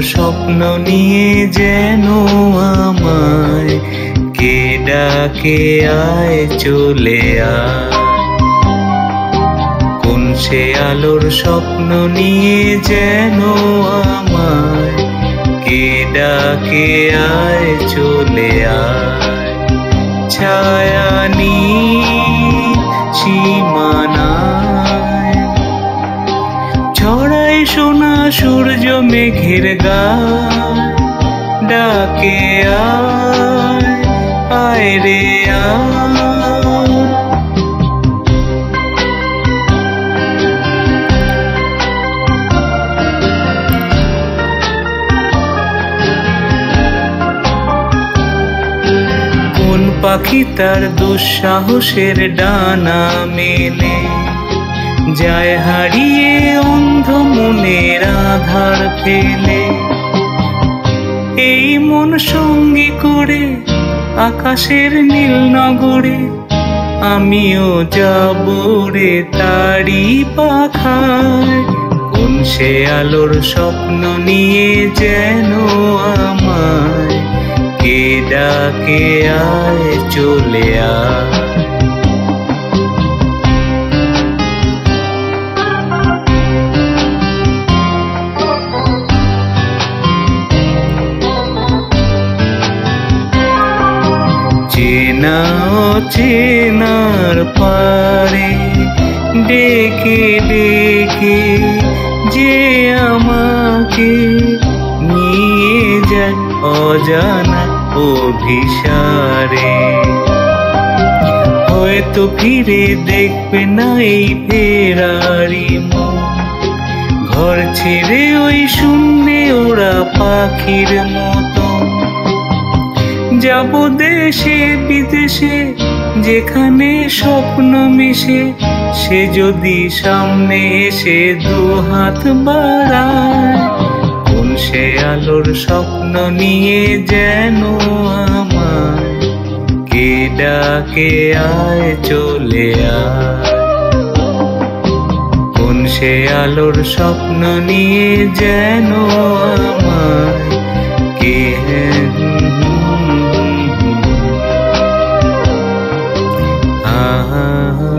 স্বপ্ন নিয়ে যেন আমায় কে ডাকে আয় চলে আয়। কোন সে আলোর স্বপ্ন নিয়ে যেন আমায় কে ডাকে আয় চলে আয়। ছায়া নীল সীমানায় ছড়ায় সোনা সূর্য মেঘের গায়। ডাকে আয় আয় রে আয়। কোন পাখি তার দুঃসাহসের ডানা মেলে যায় হারিয়ে অন্ধ মনের আধার ফেলে। এই মন সঙ্গী করে আকাশের নীল নগরে আমিও যাব রে তারি পাখায়। কোন সে আলোর স্বপ্ন নিয়ে যেন আমায় কে ডাকে আয় চলে আয়। চেনা অচেনার পারে ডেকে ডেকে যে আমাকে নিয়ে যায় অজানা অভিসারে। হয়তো ফিরে দেখবে না এই ফেরারি মন, ঘর ছেড়ে ওই শূন্যে ওরা পাখির মতো। যাব দেশে বিদেশে যেখানে স্বপ্ন মিশে, সে যদি সামনে এসে দু হাত বাড়ায়। কোন সে আলোর স্বপ্ন নিয়ে যেন আমায় কে ডাকে আয় চলে আয়। কোন সে আলোর স্বপ্ন নিয়ে যেন আমায় কে আ